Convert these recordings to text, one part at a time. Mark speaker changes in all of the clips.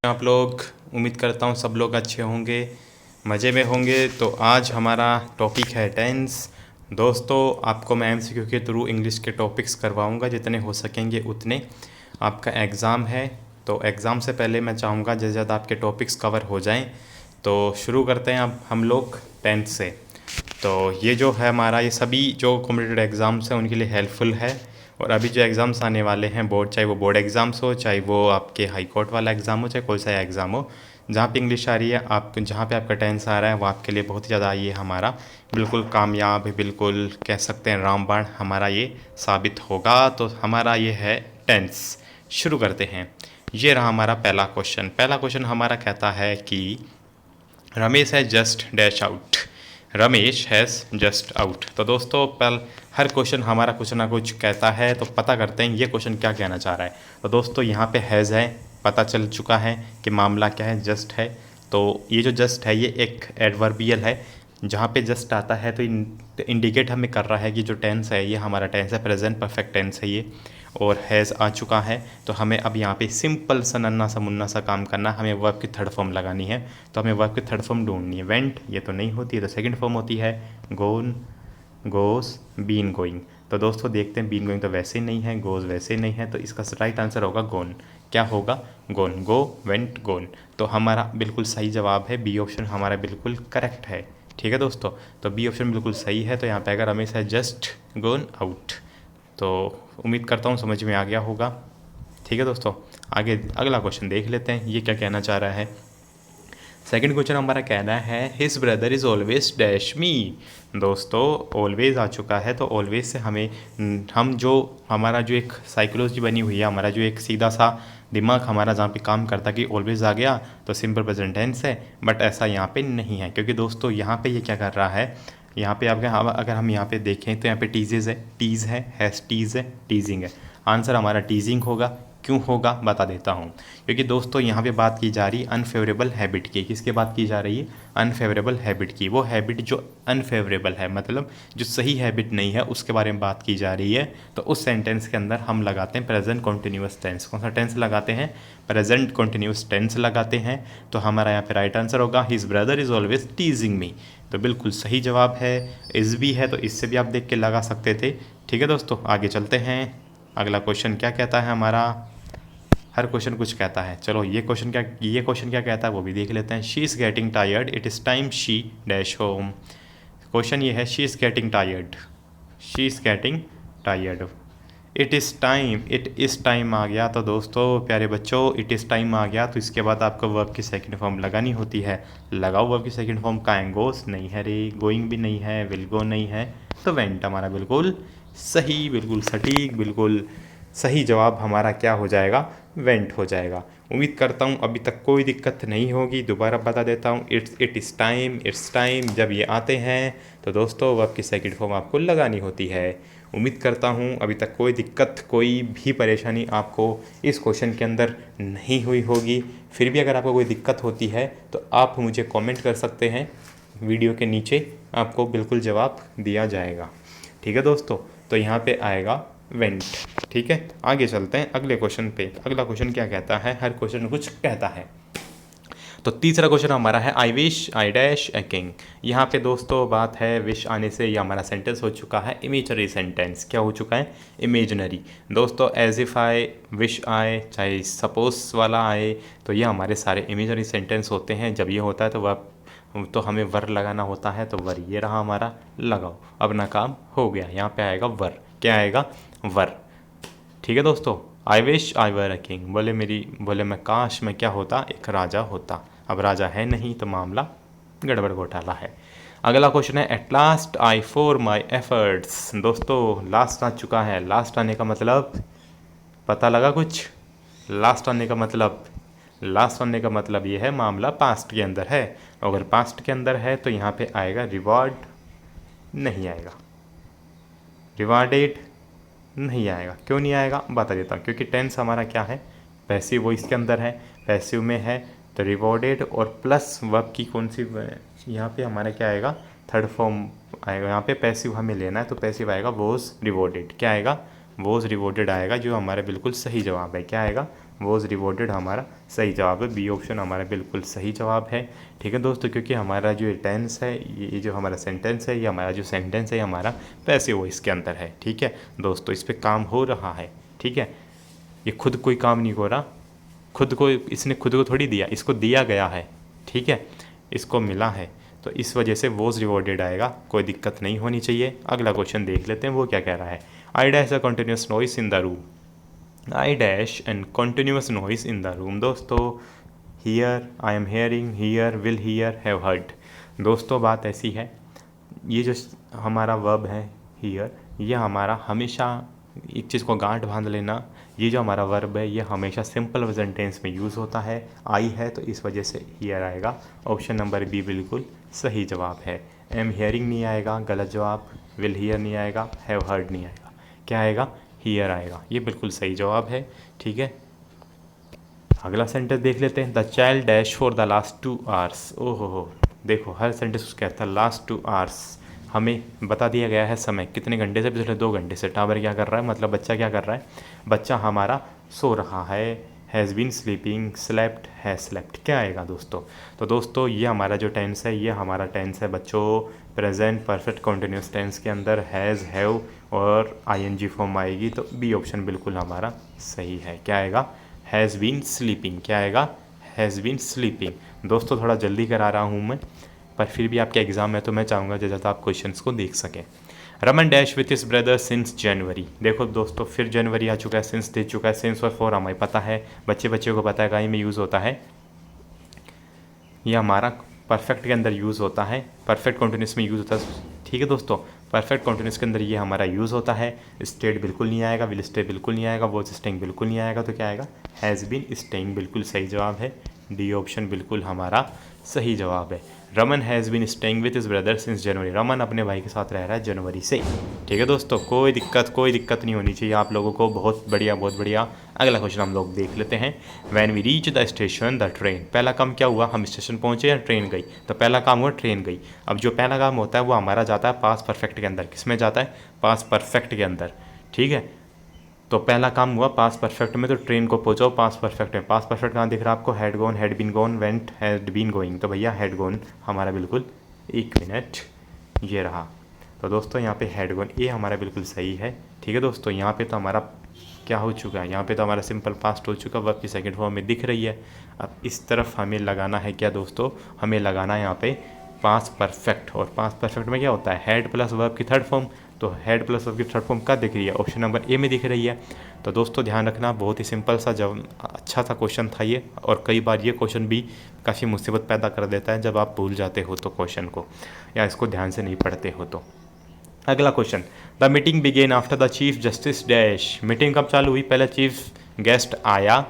Speaker 1: आप लोग, उम्मीद करता हूँ सब लोग अच्छे होंगे, मज़े में होंगे। तो आज हमारा टॉपिक है टेंस। दोस्तों, आपको मैं एमसीक्यू के थ्रू इंग्लिश के टॉपिक्स करवाऊँगा, जितने हो सकेंगे उतने। आपका एग्ज़ाम है, तो एग्ज़ाम से पहले मैं चाहूँगा ज़्यादा से ज़्यादा आपके टॉपिक्स कवर हो जाएं। तो शुरू करते हैं अब हम लोग टेंस से। तो ये जो है हमारा, ये सभी जो कॉम्पिटिटिव एग्ज़ाम्स हैं उनके लिए हेल्पफुल है। और अभी जो एग्ज़ाम्स आने वाले हैं बोर्ड, चाहे वो बोर्ड एग्ज़ाम्स हो, चाहे वो आपके हाई कोर्ट वाला एग्ज़ाम हो, चाहे कोई सा एग्ज़ाम हो, जहाँ पे इंग्लिश आ रही है, आप जहाँ पे आपका टेंस आ रहा है, वो आपके लिए बहुत ही ज़्यादा ये हमारा बिल्कुल कामयाब, बिल्कुल कह सकते हैं रामबाण हमारा ये साबित होगा। तो हमारा ये है टेंस। शुरू करते हैं। ये रहा हमारा पहला क्वेश्चन। पहला क्वेश्चन हमारा कहता है कि रमेश है just dash out. Ramesh has just out. तो दोस्तों, हर क्वेश्चन हमारा कुछ ना कुछ कहता है, तो पता करते हैं ये क्वेश्चन क्या कहना चाह रहा है। तो दोस्तों, यहाँ पे हैज़ है, पता चल चुका है कि मामला क्या है, जस्ट है। तो ये जो जस्ट है ये एक एडवर्बियल है। जहाँ पे जस्ट आता है तो इंडिकेट हमें कर रहा है कि जो टेंस है ये हमारा टेंस है, प्रेजेंट परफेक्ट टेंस है ये। और हैज़ आ चुका है, तो हमें अब यहाँ पे सिंपल सा नन्ना सा मुन्ना सा काम करना, हमें वर्ब की थर्ड फॉर्म लगानी है। तो हमें वर्ब की थर्ड फॉर्म ढूंढनी है। वेंट ये तो नहीं होती है, तो सेकंड फॉर्म होती है गोन, गोस, बीन गोइंग। तो दोस्तों देखते हैं, बीन गोइंग तो वैसे ही नहीं है, गोज वैसे ही नहीं है, तो इसका राइट आंसर होगा गोन। क्या होगा? गोन। गो, वेंट, गोन। तो हमारा बिल्कुल सही जवाब है बी ऑप्शन, हमारा बिल्कुल करेक्ट है। ठीक है दोस्तों, तो बी ऑप्शन बिल्कुल सही है। तो यहाँ पे अगर रमेश है जस्ट गोन आउट। तो उम्मीद करता हूँ समझ में आ गया होगा। ठीक है दोस्तों, आगे अगला क्वेश्चन देख लेते हैं ये क्या कहना चाह रहा है। सेकंड क्वेश्चन हमारा कहना है his brother is always dash मी। दोस्तों, ऑलवेज आ चुका है, तो ऑलवेज से हम जो हमारा जो एक साइकोलॉजी बनी हुई है, हमारा जो एक सीधा सा दिमाग हमारा जहाँ पे काम करता कि ऑलवेज आ गया तो सिंपल प्रेजेंट टेंस है। बट ऐसा यहाँ पे नहीं है, क्योंकि दोस्तों यहाँ पे ये क्या कर रहा है, यहाँ पे आपके अगर हम यहाँ पे देखें तो यहाँ पे टीजेज है, टीज़ है, हैज़ टीज़ है, टीजिंग है। आंसर हमारा टीजिंग होगा। क्यों होगा बता देता हूँ। क्योंकि दोस्तों यहाँ पे बात की जा रही है अनफेवरेबल हैबिट की। किसकी बात की जा रही है? अनफेवरेबल हैबिट की। वो हैबिट जो अनफेवरेबल है, मतलब जो सही हैबिट नहीं है, उसके बारे में बात की जा रही है। तो उस सेंटेंस के अंदर हम लगाते हैं प्रेजेंट कॉन्टिन्यूस टेंस। कौन सा टेंस लगाते हैं? प्रेजेंट कॉन्टिन्यूस टेंस लगाते हैं। तो हमारा यहाँ पे राइट आंसर होगा his brother is always teasing me. तो बिल्कुल सही जवाब है। इज़ भी है, तो इससे भी आप देख के लगा सकते थे। ठीक है दोस्तों, आगे चलते हैं। अगला क्वेश्चन क्या कहता है हमारा? हर क्वेश्चन कुछ कहता है। चलो ये क्वेश्चन क्या कहता है वो भी देख लेते हैं। She is getting tired, it is time she dash home. Question ये है, she is getting tired, she is getting tired. It is time आ गया। तो दोस्तों प्यारे बच्चों, इट इज़ टाइम आ गया, तो इसके बाद आपको वर्ब की सेकंड फॉर्म लगानी होती है। लगाओ वर्ब की सेकंड फॉर्म का। गोस नहीं है रे, गोइंग भी नहीं है, विल गो नहीं है, तो वेंट हमारा बिल्कुल सही, बिल्कुल सटीक, बिल्कुल सही जवाब हमारा क्या हो जाएगा? वेंट हो जाएगा। उम्मीद करता हूँ अभी तक कोई दिक्कत नहीं होगी। दोबारा बता देता हूँ, इट्स टाइम जब ये आते हैं तो दोस्तों वर्ब की सेकंड फॉर्म आपको लगानी होती है। उम्मीद करता हूँ अभी तक कोई दिक्कत, कोई भी परेशानी आपको इस क्वेश्चन के अंदर नहीं हुई होगी। फिर भी अगर आपको कोई दिक्कत होती है तो आप मुझे कमेंट कर सकते हैं, वीडियो के नीचे आपको बिल्कुल जवाब दिया जाएगा। ठीक है दोस्तों, तो यहाँ पे आएगा वेंट। ठीक है, आगे चलते हैं अगले क्वेश्चन पे। अगला क्वेश्चन क्या कहता है? हर क्वेश्चन कुछ कहता है। तो तीसरा क्वेश्चन हमारा है I wish I dash a king. यहाँ पे दोस्तों बात है विश आने से, ये हमारा सेंटेंस हो चुका है इमेजनरी सेंटेंस। क्या हो चुका है? इमेजनरी। दोस्तों एज इफ़ आए, विश आए, चाहे सपोज वाला आए, तो ये हमारे सारे इमेजनरी सेंटेंस होते हैं। जब ये होता है तो वह तो हमें वर लगाना होता है। तो वर ये रहा हमारा, लगाओ, अपना काम हो गया। यहाँ पे आएगा वर। क्या आएगा? वर। ठीक है दोस्तों, I wish I were a king. बोले मैं काश मैं क्या होता? एक राजा होता। अब राजा है नहीं, तो मामला गड़बड़ घोटाला है। अगला क्वेश्चन है at last I for my efforts. दोस्तों लास्ट आ चुका है। लास्ट आने का मतलब पता लगा कुछ? लास्ट आने का मतलब ये है मामला पास्ट के अंदर है। अगर पास्ट के अंदर है तो यहाँ पे आएगा रिवॉर्ड, नहीं आएगा। रिवार्डेड नहीं आएगा। क्यों नहीं आएगा बता देता हूँ। क्योंकि टेंस हमारा क्या है? पैसिव वॉइस के अंदर है, पैसिव में है। तो रिवॉर्डेड और प्लस वर्ब की कौन सी, यहाँ पे हमारा क्या आएगा? थर्ड फॉर्म आएगा। यहाँ पे पैसिव हमें लेना है, तो पैसिव आएगा वॉज रिवॉर्डेड। क्या आएगा? वॉज रिवॉर्डेड आएगा, जो हमारा बिल्कुल सही जवाब है। क्या आएगा? वॉज रिवॉर्डेड हमारा सही जवाब है। बी ऑप्शन हमारा बिल्कुल सही जवाब है। ठीक है दोस्तों, क्योंकि हमारा जो टेंस है, ये जो हमारा सेंटेंस है, ये हमारा जो सेंटेंस है ये हमारा पैसिव वॉइस के अंदर है। ठीक है दोस्तों, इस पर काम हो रहा है। ठीक है, ये खुद कोई काम नहीं हो रहा, खुद को इसने खुद को थोड़ी दिया, इसको दिया गया है। ठीक है, इसको मिला है, तो इस वजह से वॉज रिवॉर्डेड आएगा, कोई दिक्कत नहीं होनी चाहिए। अगला क्वेश्चन देख लेते हैं वो क्या कह रहा है। I dash a continuous noise in the room. I dash and continuous noise in the room. दोस्तों hear, I am hearing, hear, will hear, have heard. दोस्तों बात ऐसी है, ये जो हमारा वर्ब है हियर, ये हमारा हमेशा एक चीज़ को गांठ बांध लेना, ये जो हमारा वर्ब है ये हमेशा सिंपल प्रेजेंट टेंस में यूज़ होता है। आई है तो इस वजह से हियर आएगा। ऑप्शन नंबर बी बिल्कुल सही जवाब है। एम हियरिंग नहीं आएगा, गलत जवाब। विल हियर नहीं आएगा, हैव हर्ड नहीं आएगा, क्या आएगा, हियर आएगा, ये बिल्कुल सही जवाब है। ठीक है, अगला सेंटेंस देख लेते हैं। The child dash for the last 2 hours. ओहो हो, देखो हर सेंटेंस कहता है लास्ट 2 आवर्स, हमें बता दिया गया है समय कितने घंटे से, पिछले 2 घंटे से। टावर क्या कर रहा है, मतलब बच्चा क्या कर रहा है, बच्चा हमारा सो रहा है। Has been sleeping, slept, has slept, क्या आएगा दोस्तों। तो दोस्तों ये हमारा जो टेंस है ये हमारा टेंस है बच्चों प्रेजेंट परफेक्ट कॉन्टिन्यूस टेंस के अंदर हैज़, हैव और आईएनजी फॉर्म आएगी। तो बी ऑप्शन बिल्कुल हमारा सही है, क्या आएगा, हैज़ बीन स्लीपिंग, क्या आएगा, हैज़ बीन स्लीपिंग। दोस्तों थोड़ा जल्दी करा रहा हूँ मैं, पर फिर भी आपके एग्ज़ाम है तो मैं चाहूँगा ज़्यादा आप क्वेश्चंस को देख सकें। Raman dash with his brother since जनवरी। देखो दोस्तों फिर जनवरी आ चुका है, सिंस दे चुका है, सिंस और फॉर हमें पता है, बच्चे को पता है कहीं में यूज़ होता है, ये हमारा परफेक्ट के अंदर यूज़ होता है, परफेक्ट कॉन्टिन्यूस में यूज़ होता है। ठीक है दोस्तों, परफेक्ट कॉन्टिन्यूस के अंदर ये हमारा यूज़ होता है। स्टेट बिल्कुल नहीं आएगा, विल स्टे बिल्कुल नहीं आएगा, वॉज स्टेइंग बिल्कुल नहीं आएगा, तो क्या आएगा, हैज़ बीन स्टेइंग बिल्कुल सही जवाब है। डी ऑप्शन बिल्कुल हमारा सही जवाब है। Raman has been staying with his brother since January. Raman अपने भाई के साथ रह रहा है जनवरी से। ठीक है दोस्तों, कोई दिक्कत नहीं होनी चाहिए आप लोगों को। बहुत बढ़िया बहुत बढ़िया। अगला क्वेश्चन हम लोग देख लेते हैं। When we reach the station the train. पहला काम क्या हुआ, हम स्टेशन पहुंचे या ट्रेन गई, तो पहला काम हुआ ट्रेन गई। अब जो पहला काम होता है वो हमारा जाता है पास परफेक्ट के अंदर। किस में जाता है, पास परफेक्ट के अंदर। ठीक है, तो पहला काम हुआ पास परफेक्ट में, तो ट्रेन को पहुंचाओ पास परफेक्ट में। पास परफेक्ट कहाँ दिख रहा है आपको, had gone, had been gone, went, had been going, तो भैया हैड गॉन हमारा बिल्कुल, एक मिनट, ये रहा। तो दोस्तों यहाँ पे हैड गॉन ये हमारा बिल्कुल सही है। ठीक है दोस्तों, यहाँ पे तो हमारा क्या हो चुका है, यहाँ पे तो हमारा सिंपल पास्ट हो चुका, वर्ब की सेकंड फॉर्म में दिख रही है। अब इस तरफ हमें लगाना है क्या दोस्तों, हमें लगाना है यहाँ पे पास्ट परफेक्ट। और पास्ट परफेक्ट में क्या होता है, हैड प्लस वर्ब की थर्ड फॉर्म। तो हैड प्लस वर्ब की थर्ड फॉर्म कहाँ दिख रही है, ऑप्शन नंबर ए में दिख रही है। तो दोस्तों ध्यान रखना, बहुत ही सिंपल सा जब अच्छा सा क्वेश्चन था ये, और कई बार ये क्वेश्चन भी काफ़ी मुसीबत पैदा कर देता है जब आप भूल जाते हो तो क्वेश्चन को, या इसको ध्यान से नहीं पढ़ते हो तो। अगला question, the meeting began after the chief justice dash. Meeting कब चालू हुई, पहले चीफ गेस्ट आया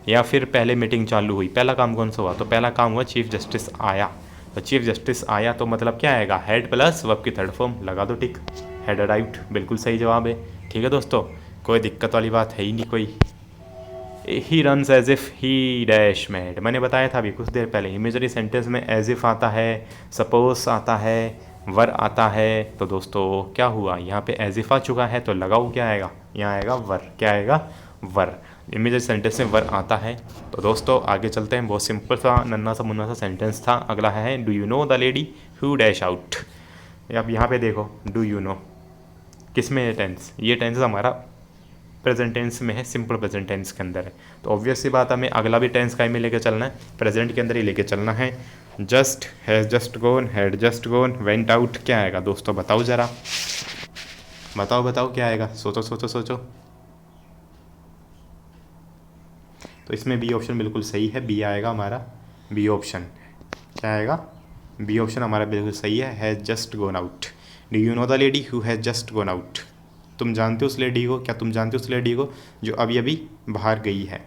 Speaker 1: या फिर पहले मीटिंग चालू हुई, पहला काम कौन सा हुआ, तो पहला काम हुआ चीफ जस्टिस आया। तो चीफ जस्टिस आया तो मतलब क्या आएगा, हेड प्लस वर्ब की थर्ड फॉर्म, लगा दो टिक, हेड अराइव्ड बिल्कुल सही जवाब है। ठीक है दोस्तों, कोई दिक्कत वाली बात है ही नहीं कोई। He runs as if he dash mad, मैंने बताया था अभी कुछ देर पहले, इमेजरी सेंटेंस में एज इफ़ आता है, सपोज आता है, वर आता है। तो दोस्तों क्या हुआ, यहाँ पे एज इफ़ आ चुका है तो लगाओ क्या आएगा, यहाँ आएगा वर, क्या आएगा, वर। इमेजरी सेंटेंस में वर आता है। तो दोस्तों आगे चलते हैं, बहुत सिंपल सा नन्ना सा मुन्ना सा सेंटेंस था। अगला है, do you know the lady who dash out. अब यहाँ पे देखो, डू यू नो किस में है टेंस, ये टेंस हमारा प्रेजेंट टेंस में है, सिंपल प्रेजेंट टेंस के अंदर है। तो ऑब्वियस सी बात हमें अगला भी टेंस का में लेके चलना है, प्रेजेंट के अंदर ही लेके चलना है। Just, has just gonna, had just gonna, went out, क्या आएगा दोस्तों बताओ ज़रा, बताओ क्या आएगा, सोचो। तो इसमें बी ऑप्शन बिल्कुल सही है, बी आएगा हमारा, बी ऑप्शन क्या आएगा, बी ऑप्शन हमारा बिल्कुल सही है, has just gonna out. Do you know the lady who has just gonna out. तुम जानते हो उस लेडी को, क्या तुम जानते हो उस लेडी को जो अभी अभी बाहर गई है।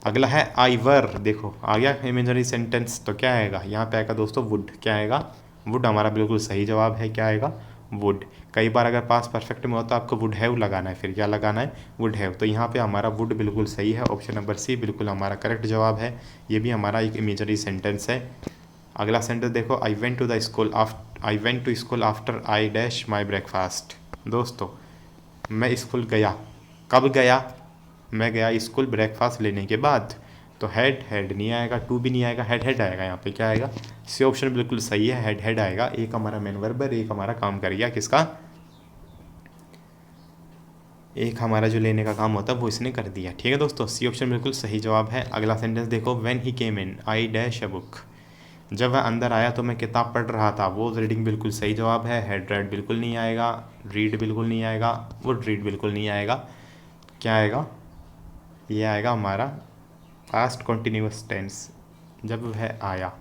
Speaker 1: अगला है आई वर, देखो आ गया इमेजनरी सेंटेंस, तो क्या आएगा, यहाँ पे आएगा दोस्तों वुड, क्या आएगा, वुड हमारा बिल्कुल सही जवाब है, क्या आएगा, वुड। कई बार अगर पास परफेक्ट में हो तो आपको वुड हैव लगाना है, फिर क्या लगाना है, वुड हैव। तो यहाँ पे हमारा वुड बिल्कुल सही है, ऑप्शन नंबर सी बिल्कुल हमारा करेक्ट जवाब है। ये भी हमारा एक इमेजनरी सेंटेंस है। अगला सेंटेंस देखो, I went to school after I dash my breakfast. दोस्तों मैं स्कूल गया, कब गया, मैं गया स्कूल ब्रेकफास्ट लेने के बाद। तो हेड नहीं आएगा, टू भी नहीं आएगा, हेड आएगा। यहाँ पे क्या आएगा? सी ऑप्शन बिल्कुल सही है, हेड आएगा। एक हमारा मेन वर्ब है, एक हमारा काम कर गया किसका? एक हमारा जो लेने का काम होता है वो इसने कर दिया। ठीक है दोस्तों, सी ऑप्शन बिल्कुल सही जवाब है। अगला सेंटेंस देखो, when he came in I dash a book. जब वह अंदर आया तो मैं किताब पढ़ रहा था। वो रीडिंग बिल्कुल सही जवाब है। हेड रेड बिल्कुल नहीं आएगा, रीड बिल्कुल नहीं आएगा, वुड रीड बिल्कुल नहीं आएगा। क्या आएगा? ये आएगा हमारा पास्ट कॉन्टिन्यूस टेंस। जब वह आया,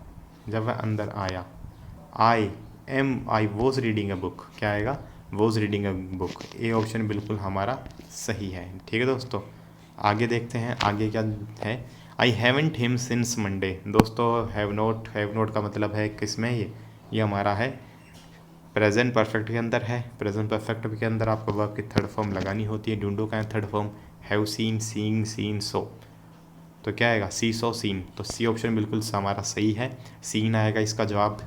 Speaker 1: जब वह अंदर आया। I was reading a book. क्या आएगा? Was reading a book. A option बिल्कुल हमारा सही है। ठीक है दोस्तों, आगे देखते हैं आगे क्या है। I haven't him since Monday. दोस्तों हैव नोट का मतलब है किसमें? ये हमारा है प्रेजेंट परफेक्ट के अंदर है। प्रेजेंट परफेक्ट के अंदर आपको वर्ब की थर्ड फॉर्म लगानी होती है। ढूंढो का है third form? Have seen, seeing, seen, saw. तो क्या आएगा? C so seen. तो सी ऑप्शन बिल्कुल हमारा सही है, सीन आएगा इसका जवाब।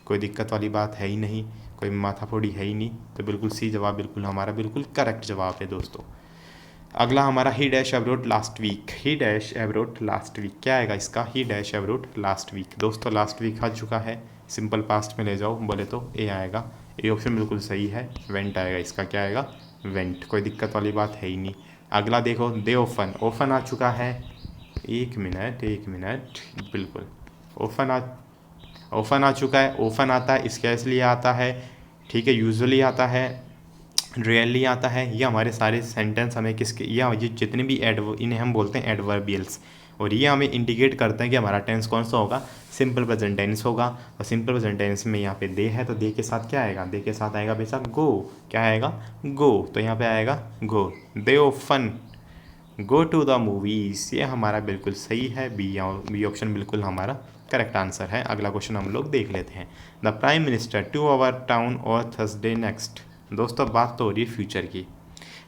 Speaker 1: कोई दिक्कत वाली बात है ही नहीं, कोई माथाफोड़ी है ही नहीं। तो बिल्कुल सी जवाब बिल्कुल हमारा बिल्कुल करेक्ट जवाब है दोस्तों। अगला हमारा he dash ever wrote last week. He dash ever wrote last week. क्या आएगा इसका? He dash ever wrote last week. दोस्तों लास्ट वीक आ चुका है, सिंपल पास्ट में ले जाओ बोले तो ए आएगा। ए ऑप्शन बिल्कुल सही है, वेंट आएगा इसका। क्या आएगा? वेंट। कोई दिक्कत वाली बात है ही नहीं। अगला देखो, दे ओफन। ओफन आ चुका है। एक मिनट बिल्कुल ओफन आ चुका है। ओफन आता है, इसका इसलिए आता है, ठीक है, यूजुअली आता है, रियली आता है। ये हमारे सारे सेंटेंस हमें किसके, ये जितने भी इन्हें हम बोलते हैं एडवर्बियल्स। और ये हमें इंडिकेट करते हैं कि हमारा टेंस कौन सा होगा? सिंपल प्रेजेंट टेंस होगा। और सिंपल प्रेजेंट टेंस में यहाँ पे दे है, तो दे के साथ क्या आएगा? दे के साथ आएगा बेशक गो। क्या आएगा? गो। तो यहाँ पे आएगा go. They often go to the movies. ये हमारा बिल्कुल सही है, बी ऑप्शन बिल्कुल हमारा करेक्ट आंसर है। अगला क्वेश्चन हम लोग देख लेते हैं। The prime minister to our town और थर्सडे नेक्स्ट। दोस्तों बात तो हो रही है फ्यूचर की,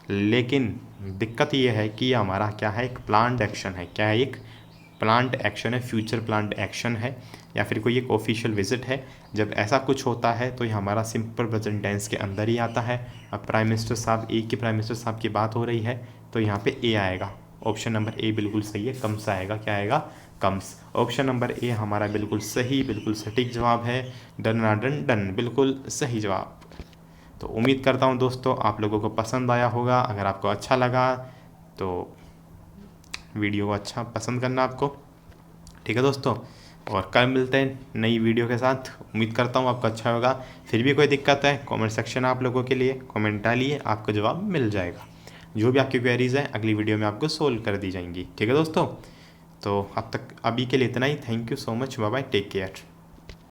Speaker 1: लेकिन दिक्कत ये है कि ये हमारा क्या है? एक प्लान्ड एक्शन है। क्या है? एक प्लान्ड एक्शन है, फ्यूचर प्लान्ड एक्शन है, या फिर कोई एक ऑफिशियल विजिट है। जब ऐसा कुछ होता है तो ये हमारा सिंपल प्रेजेंट टेंस के अंदर ही आता है। अब प्राइम मिनिस्टर साहब, एक के प्राइम मिनिस्टर साहब की बात हो रही है, तो यहाँ पे ए आएगा। ऑप्शन नंबर ए बिल्कुल सही है, कम्स आएगा। क्या आएगा? कम्स। ऑप्शन नंबर ए हमारा बिल्कुल सही, बिल्कुल सटीक जवाब है। डन ना डन, डन बिल्कुल सही जवाब। तो उम्मीद करता हूँ दोस्तों आप लोगों को पसंद आया होगा। अगर आपको अच्छा लगा तो वीडियो को अच्छा पसंद करना आपको। ठीक है दोस्तों, और कल मिलते हैं नई वीडियो के साथ। उम्मीद करता हूँ आपको अच्छा होगा। फिर भी कोई दिक्कत है, कमेंट सेक्शन आप लोगों के लिए, कमेंट डालिए, आपको जवाब मिल जाएगा। जो भी आपकी क्वेरीज़ हैं अगली वीडियो में आपको सोल्व कर दी जाएंगी। ठीक है दोस्तों, तो अब तक अभी के लिए इतना ही। Thank you so much, bye bye, take care.